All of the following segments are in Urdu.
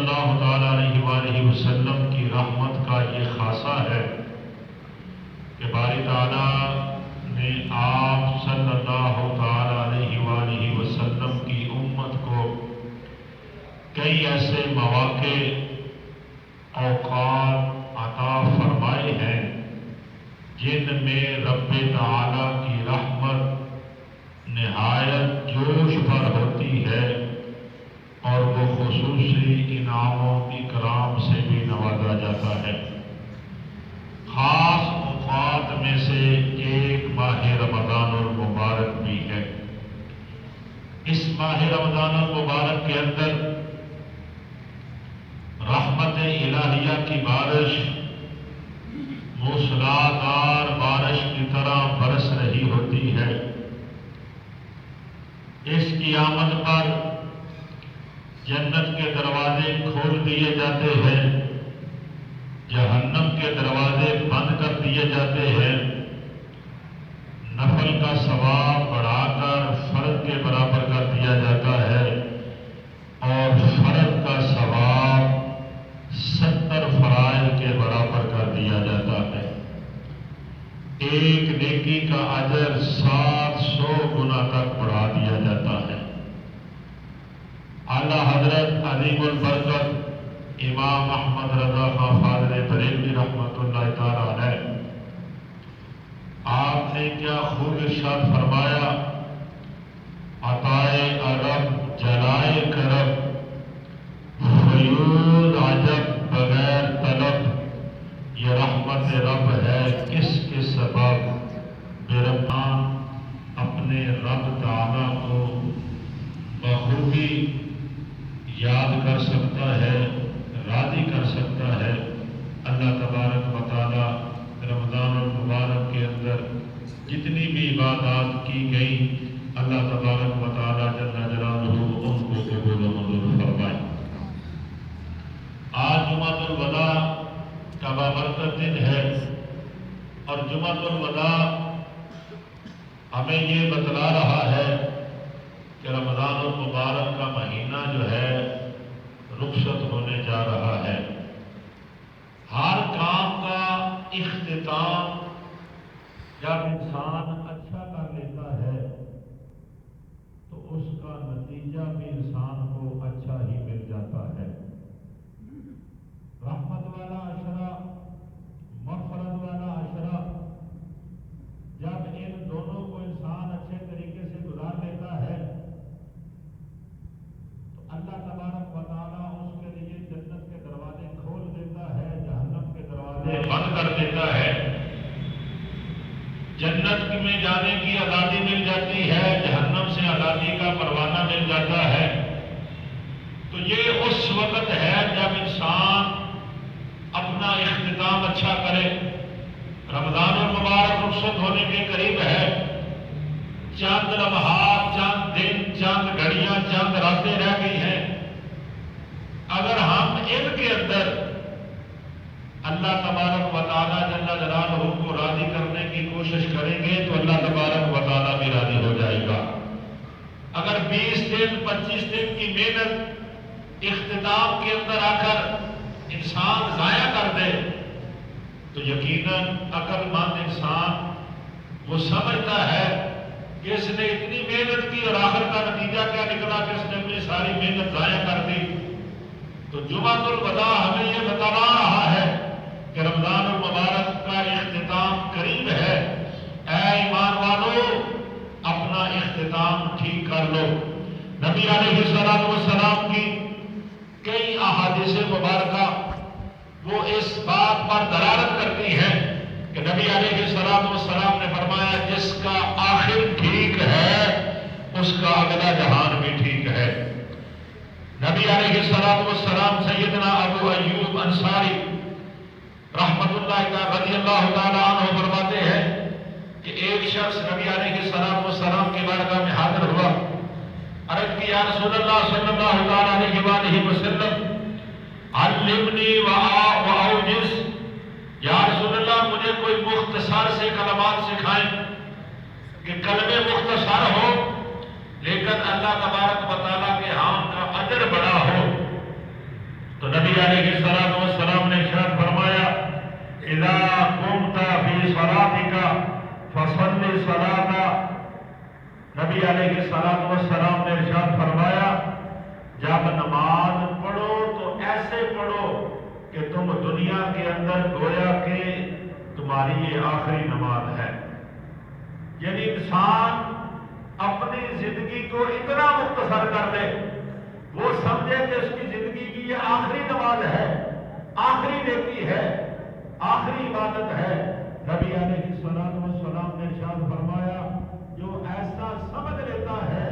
اللہ تعالیٰ علیہ وآلہ وسلم کی رحمت کا یہ خاصہ ہے کہ باری تعالیٰ نے آپ صلی اللہ تعالیٰ علیہ وآلہ وسلم کی امت کو کئی ایسے مواقع اوقات عطا فرمائے ہیں جن میں رب تعالیٰ کی رحمت نہایت جوش پر ہوتی ہے اور وہ خصوصی انعاموں اکرام سے بھی نوازا جاتا ہے۔ خاص اوقات میں سے ایک ماہ رمضان المبارک بھی ہے۔ اس ماہ رمضان المبارک کے اندر رحمت الہیہ کی بارش موسلادھار بارش کی طرح برس رہی ہوتی ہے۔ اس کی آمد پر جنت کے دروازے کھول دیے جاتے ہیں، جہنم کے دروازے بند کر دیے جاتے ہیں، نفل کا ثواب بڑھا کر فرض کے برابر کر دیا جاتا ہے اور فرض کا ثواب 70 فرائض کے برابر کر دیا جاتا ہے۔ ایک نیکی کا اجر 700 گنا تک بڑھا دیا جاتا ہے۔ اعلیٰ حضرت عظیم البرکت امام احمد رضا خان فاضل بریلوی رحمۃ اللہ تعالی علیہ، آپ نے کیا خوب ارشاد فرمایا، عطائے عرب جلائے کرب فیوض عجب بغیر طلب، یہ رحمت رب ہے کس کے سبب بے رحمان اپنے رب تعالیٰ کو بخوبی یاد کر سکتا ہے، راضی کر سکتا ہے۔ اللہ تبارک و تعالیٰ رمضان المبارک کے اندر جتنی بھی عبادات کی گئی، اللہ تبارک و تعالیٰ جل جلالہ ان کو قبول و منظور فرمائے۔ آج جمعۃ الوداع کا بابرکت دن ہے اور جمعۃ الوداع ہمیں یہ بتلا رہا ہے کہ رمضان المبارک کا مہینہ جو ہے رخصت ہونے جا رہا ہے۔ ہر کام کا اختتام جب انسان اچھا کر لیتا ہے تو اس کا نتیجہ بھی انسان کو اچھا ہی مل جاتا ہے۔ رحمت والا عشرہ، مغفرت والا عشرہ، جب ان دونوں کو انسان اچھے طریقے سے گزار لیتا ہے تو اللہ تبارک و تعالیٰ اس کے لیے جنت کے دروازے کھول دیتا ہے، جہنم کے دروازے بند کر دیتا ہے۔ جنت میں جانے کی آزادی مل جاتی ہے، جہنم سے آزادی کا پروانہ مل جاتا ہے۔ تو یہ اس وقت ہے جب انسان اپنا اختتام اچھا کرے۔ رمضان المبارک رخصت ہونے کے قریب ہے، چند لمحات، چند دن، چند گھڑیاں، چند راتیں رہ گئی ہیں۔ اگر ہم ان کے اندر اللہ تبارک و تعالیٰ جل جلالہ کو راضی کرنے کی کوشش کریں گے تو اللہ تبارک و تعالیٰ بھی راضی ہو جائے گا۔ اگر 20 دن 25 دن کی محنت اختتام کے اندر آ کر انسان ضائع کر دے تو یقیناً عقل مند انسان وہ سمجھتا ہے کہ اس نے اتنی محنت کی اور آخر کا نتیجہ کیا نکلا کہ اس نے اپنی ساری محنت ضائع کر دی۔ تو جمعۃ الوداع ہمیں یہ بتا رہا ہے کہ رمضان المبارک کا اختتام قریب ہے۔ اے ایمان والو، اپنا اختتام ٹھیک کر لو۔ نبی علیہ السلام کی کئی احادیث مبارکہ وہ اس بات پر دلالت کرتی ہیں کہ نبی علیہ السلام نے فرمایا جس کا آخر ٹھیک ہے اس کا اگلا جہان بھی ٹھیک ہے۔ نبی علیہ السلام سیدنا ابو ایوب انصاری رحمت اللہ رضی اللہ تعالیٰ عنہ فرماتے ہیں کہ ایک شخص نبی علیہ السلام کے بارگاہ میں حاضر ہوا، عرض کی یا رسول اللہ صلی اللہ علیہ وآلہ وسلم علمنی وأوجز، یا رسول اللہ مجھے کوئی مختصر سے کلمات سکھائیں کہ کلمے مختصر ہو لیکن اللہ تبارک و تعالیٰ کے ہاں کا اجر بڑا ہو۔ تو نبی علیہ الصلوۃ والسلام نے ارشاد فرمایا اذا قمت فی صلاتک فصل صلاۃ، نبی علیہ الصلوۃ والسلام نے ارشاد فرمایا جب نماز پڑھو تو ایسے پڑھو کہ تم دنیا کے اندر گویا کہ تمہاری یہ آخری نماز ہے. یعنی انسان اپنی زندگی کو اتنا مختصر کر دے، وہ سمجھے کہ اس کی زندگی کی یہ آخری نماز ہے، آخری نیکی ہے، آخری عبادت ہے. نبی علیہ الصلوۃ والسلام نے ارشاد فرمایا جو ایسا سمجھ لیتا ہے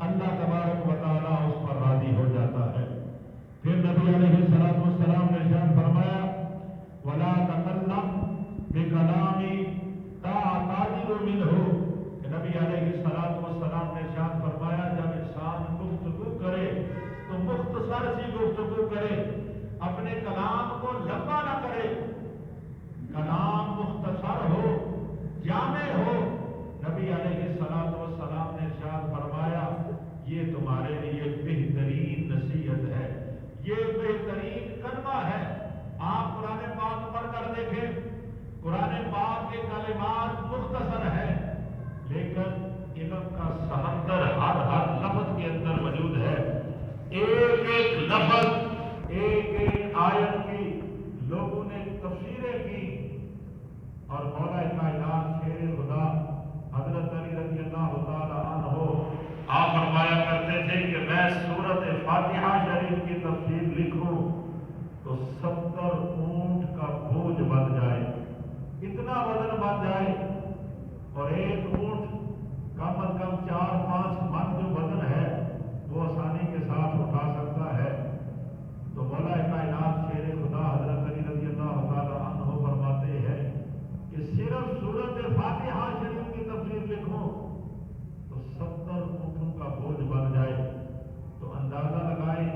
اللہ تبارک و تعالیٰ اس پر راضی ہو جاتا ہے. پھر نبی علیہ الصلوۃ والسلام نے ارشاد فرمایا ولا تکلم بکلام تعتذر منہ، کہ نبی علیہ الصلوۃ والسلام نے ارشاد فرمایا جب انسان گفتگو کرے تو مختصر سی گفتگو کرے، اپنے کلام کو لمبا نہ کرے، کلام مختصر ہو، جامع ہو. نبی علیہ الصلوۃ والسلام نے ارشاد فرمایا یہ تمہارے لیے بہترین نصیحت ہے، یہ بہترین کلمہ ہے. آپ قرآن پاک پڑھ کر دیکھیں، قرآن پاک کے کلمات مختصر ہیں لیکن علم کا سمندر ہر لفظ کے اندر موجود ہے. ایک ایک لفظ، ایک ایک آیت کی لوگوں نے تفسیریں کی. اور مولا کائنات شیر خدا حضرت علی رضی اللہ تعالی عنہ آپ فرمایا کرتے تھے کہ میں سورۃ فاتحہ شریف کی تفسیر لکھوں تو 70 اونٹ کا بوجھ بن جائے، اتنا وزن بن جائے. اور ایک اونٹ کم از کم 4-5 من جو وزن ہے وہ آسانی کے ساتھ اٹھا سکتا ہے. تو مولا کائنات شیر خدا حضرت علی رضی اللہ تعالی عنہ فرماتے ہیں کہ صرف سورۃ فاتحہ شریف کی تفسیر لکھو تو 70 اونٹوں کا بوجھ بن جائے. تو اندازہ لگائیں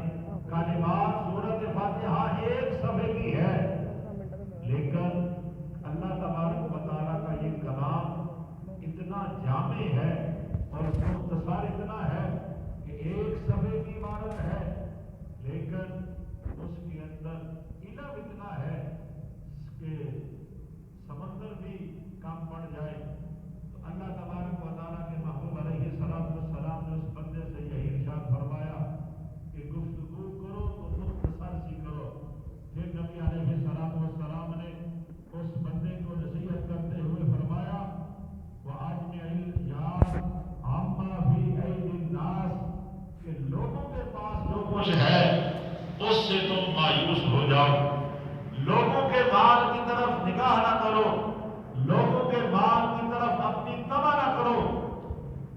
کلمات سورۃ فاتحہ ایک صفحے کی ہے لیکن اللہ تبارک و تعالیٰ کا یہ کلام اتنا جامع ہے اور مختصر اتنا ہے کہ ایک صفحے کی عبارت ہے لیکن اس کے اندر علم اتنا ہے کہ سمندر بھی کم پڑ جائے. تو اللہ تبارک و تعالیٰ کے محبوب علیہ الصلوۃ والسلام نے اس بندے سے یہی ارشاد فرمایا کہ گفتگو کرو تو مختصر سی کرو. پھر نبی علیہ الصلوۃ والسلام نے اس بندے کو نصیحت کرتے ہوئے فرمایا وَأَجْمِعِ الْجَارَ عَمَّا فِي أَيْدِي النَّاسِ، کہ لوگوں کے پاس جو کچھ ہے اس سے تم مایوس ہو جاؤ، لوگوں کے مال کی طرف نگاہ نہ کرو، لوگوں کے مال کی طرف اپنی طمع نہ کرو.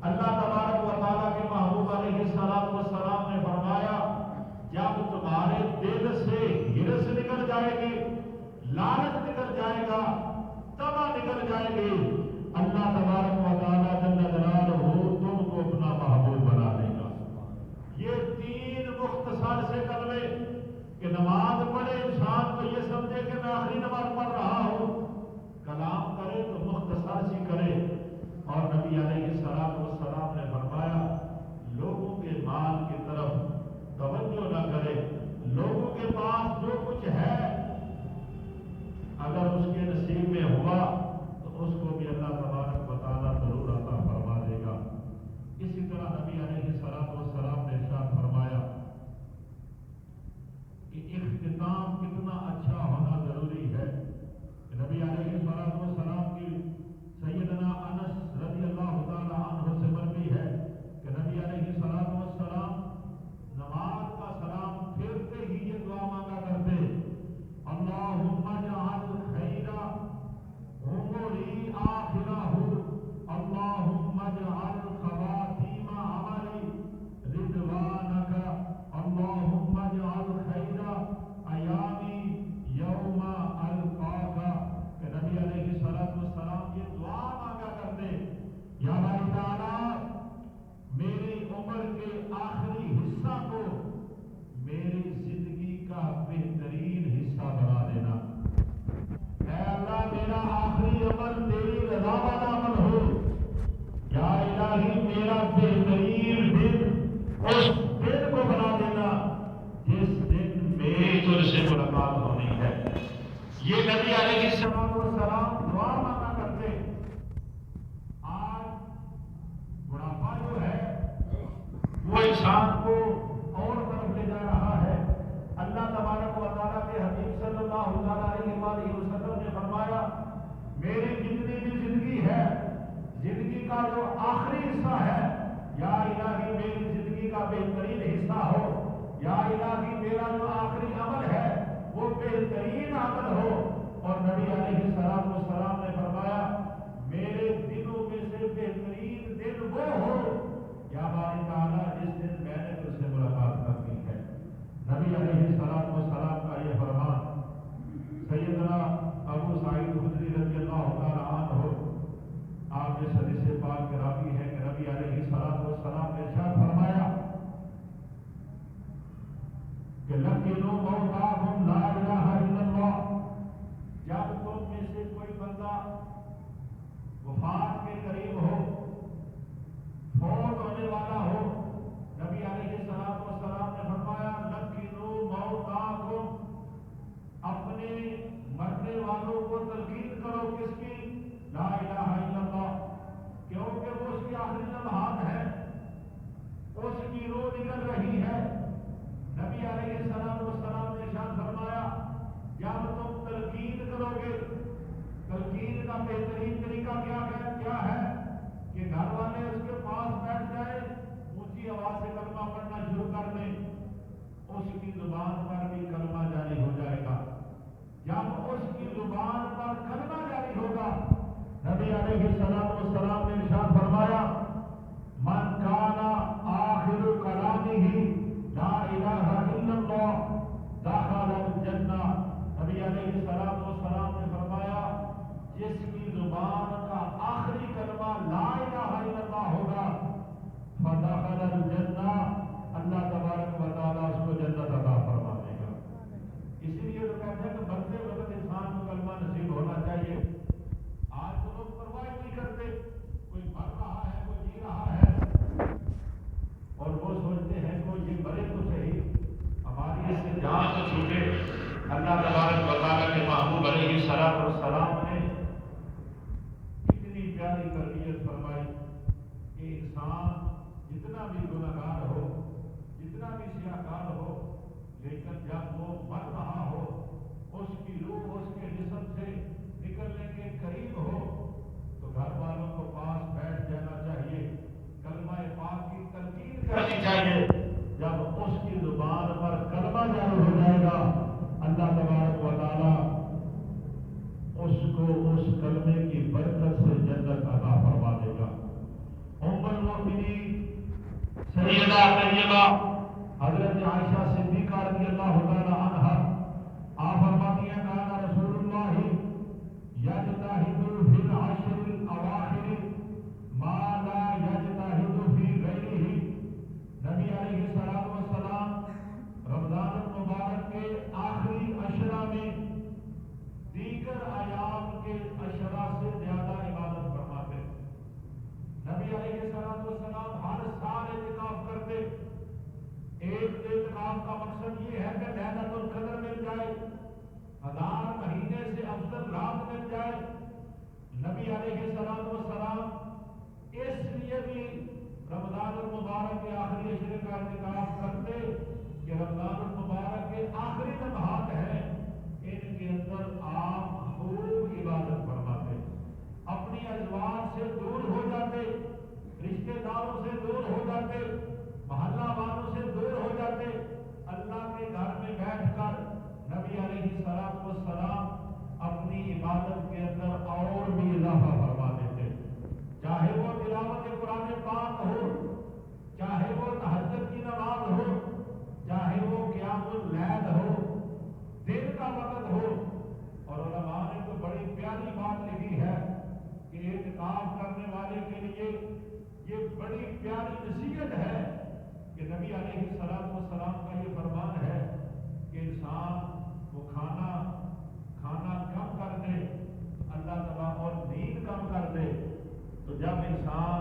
اللہ تبارک و تعالیٰ کے محبوب علیہ الصلوۃ والسلام نے فرمایا جب تمہارے دل سے ہرس نکل جائے گی، لالچ نکل جائے گا، طمع نکل جائے گی، اللہ تبارک و تعالیٰ جل جلالہ تم کو اپنا محبوب بنا دے گا. یہ 3 مختصر سے کلمے کہ نماز پڑھے انسان تو یہ سمجھے کہ میں آخری نماز پڑھ رہا ہوں، کلام کرے تو مختصر سی کرے. اور نبی علیہ الصلوۃ والسلام نے فرمایا لوگوں کے مال کی طرف توجہ نہ کرے، لوگوں کے پاس جو کچھ ہے اگر اس کے نصیب میں ہوا تو اس کو بھی اللہ تبارک و تعالیٰ ضرور عطا فرما دے گا. اسی طرح نبی علیہ الصلوۃ والسلام نے ارشاد فرمایا کہ اختتام کتنا اچھا ہونا ضروری ہے. نبی علیہ الصلوۃ والسلام کی سیدنا انس رضی اللہ تعالی عنہ سے مروی ہے کہ نبی علیہ الصلوۃ والسلام نماز کا سلام پھیرتے ہی یہ دعا مانگا کرتے اللہم اجعل خیر اموری ساتھ ہونی ہے۔ یہ نبی علیہ السلام دعا مانگا کرتے۔ آج بڑھاپا جو ہے وہ انسان کو اور طرف لے جا رہا ہے۔ اللہ تبارک و تعالیٰ کے حبیب صلی اللہ علیہ وسلم نے فرمایا میری جتنی بھی زندگی ہے، زندگی کا جو آخری حصہ ہے، یا الہی میری زندگی کا بہترین حصہ ہو، یا الہی میرا جو آخری عمل ہے وہ بہترین عمل ہو۔ اور نبی علیہ السلام نے فرمایا میرے دنوں میں سے بہترین دن وہ ہو یا باری تعالیٰ جس دن میں نے تجھ سے ملاقات کرنی ہے۔ نبی علیہ السلام کا یہ فرمان سیدنا ابو سعید خدری رضی اللہ تعالیٰ عنہ آپ نے حدیث پاک کے راوی ہے کہ نبی علیہ السلام نے ارشاد فرمایا کہ لَقِنُوا مَوْتَاكُمْ لَا إِلَٰهَ إِلَّا اللَّهُ، جب تم میں سے کوئی بندہ وفات کے قریب ہو، فوت ہونے والا ہو، نبی علیہ السلام نے فرمایا لَقِنُوا مَوْتَاكُمْ، اپنے مرنے والوں کو تلقین کرو، کس کی؟ لا الہ الا اللہ، کیونکہ وہ اس کی آخری لمحات ہے، اس کی روح نکل رہی ہے۔ نبی علیہ السلام نے ارشاد فرمایا جب تم تلقین کرو گے، تلقین کا بہترین طریقہ کیا ہے کہ گھر والے اس کے پاس بیٹھ جائے، اونچی آواز سے کلمہ پڑھنا شروع کر دیں، اس کی زبان پر بھی کلمہ جاری ہو جائے گا۔ جب اس کی زبان پر کلمہ جاری ہوگا، نبی علیہ السلام نے ارشاد فرمایا من کان آخر کلامہ لا الہ الا اللہ دخل الجنہ، نبی علیہ السلام نے فرمایا جس کی زبان کا آخری کلمہ لا الہ الا اللہ ہوگا فدخل الجنہ، اللہ تبارک و تعالیٰ اس کو جنت عطا فرما دے گا۔ اسی لیے تو کہتے ہیں کہ مرتے وقت انسان کو کلمہ نصیب ہونا چاہیے۔ آج تو لوگ پرواہ نہیں کرتے، کوئی مر رہا ہے کوئی جی رہا ہے، اور وہ سوچتے ہیں کہ یہ مرے تو صحیح، ہماری اس سے جان تو چھوٹے۔ اللہ تبارک و تعالیٰ کے محبوب علیہ السلام نے اتنی پیاری تربیت فرمائی کہ انسان جتنا بھی گنہگار ہو، جتنا بھی سیاہکار ہو، لیکن جب وہ مر رہا ہو، اس کی روح اس کے جسم سے نکلنے کے قریب ہو تو گھر والوں کو پاس بیٹھ جانا چاہیے، کلمہ پاک کی تلقین کرنی چاہیے۔ جب اس کی زبان پر کلمہ جاری ہو جائے گا، اللہ تبارک و تعالیٰ اس کو اس کلمے کی برکت سے جنت عطا فرما دے گا۔ ام المؤمنین سیدہ طیبہ حضرت عائشہ صدیقہ رضی اللہ تعالی عنہا آپ فرماتی ہیں کانا رسول اللہ یجتہد فی العشر الاواخر ما لا یجتہد فی غیرہ، نبی علیہ السلام رمضان المبارک کے آخری عشرہ میں دیگر ایام کے عشرہ سے زیادہ عبادت فرماتے۔ نبی علیہ السلام ہر سال اعتکاف کرتے۔ ایک اعتکاف کا مقصد یہ ہے کہ لیلۃ القدر مل جائے، 1000 مہینے سے افضل رات مل جائے۔ نبی علیہ السلام اس لیے بھی رمضان المبارک کے آخری عشرے کا اعتکاف کرتے کہ رمضان المبارک کے آخری لمحات ہیں، ان کے اندر آپ خوب عبادت فرماتے، اپنی ازواج سے دور ہو جاتے، رشتہ داروں سے دور ہو جاتے، محلہ والوں سے دور ہو جاتے، اللہ کے گھر میں بیٹھ کر نبی علیہ السلام اپنی عبادت کے اندر اور بھی اضافہ فرما دیتے، چاہے وہ تلاوت قرآن پاک ہو، چاہے وہ تہجد کی نماز ہو، چاہے وہ قیام اللیل ہو، دن کا وقت ہو۔ اور علماء نے تو بڑی پیاری بات لکھی ہے کہ اعتکاف کرنے والے کے لیے یہ بڑی پیاری نصیحت ہے کہ نبی علیہ السلام کا یہ فرمان ہے کہ انسان وہ کھانا کم کر دے، اللہ تعالیٰ اور نیند کم کر دے، تو جب انسان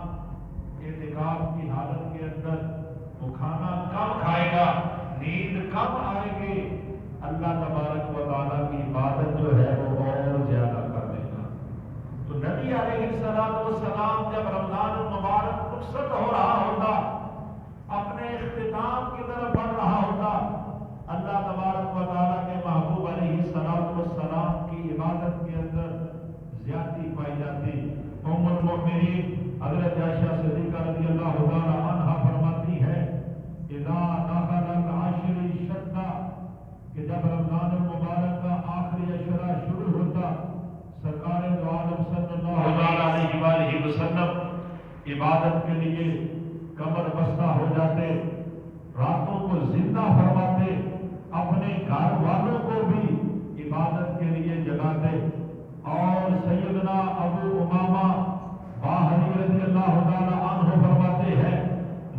اعتکاف کی حالت کے اندر وہ کھانا کم کھائے گا، نیند کم آئے گی، اللہ تبارک و تعالیٰ کی عبادت جو ہے وہ اور زیادہ کر دے گا۔ تو نبی علیہ السلام جب رمضان المبارک رخصت ہو رہا ہوتا، اپنے اختتام کی طرف بڑھ رہا ہوتا، اللہ تبارک و تعالیٰ کے محبوب علیہ السلام کی عبادت کے اندر زیادتی پائی جاتی۔ ام المؤمنین حضرت عائشہ صدیقہ رضی اللہ تعالی عنہا فرماتی ہے اذا دخل العشر شدہ، کہ جب رمضان المبارک کا آخری عشرہ شروع ہوتا، سرکار دو عالم صلی اللہ علیہ وآلہ وسلم عبادت کے لیے کمر بستہ ہو جاتے، راتوں کو زندہ فرماتے، اپنے گھر والوں کو بھی عبادت کے لیے جگاتے۔ اور سیدنا ابو امامہ باہری رضی اللہ تعالی عنہ فرماتے ہیں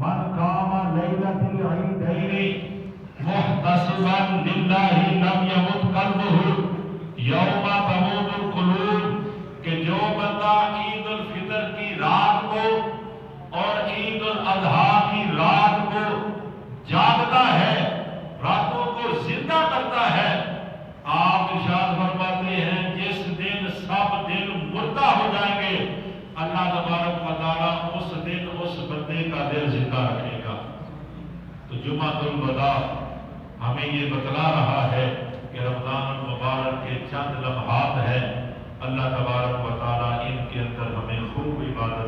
من قام لیلۃ العیدین محتسبا للہ لم یمت قلبہ یوم تموت القلوب، کہ جو بندہ عید الفطر کی رات کو اور عید الاضحیٰ کی رات کو جاگتا ہے، راتوں کو زندہ کرتا ہے، آپ ارشاد فرماتے ہیں جس دن سب دن مردہ ہو جائیں گے، اللہ تبارک و تعالیٰ اس دن اس بندے کا دل زندہ رکھے گا۔ تو جمعۃ الوداع ہمیں یہ بتلا رہا ہے کہ رمضان المبارک کے چند لمحات ہیں، اللہ تبارک و تعالیٰ ان کے اندر ہمیں خوب عبادت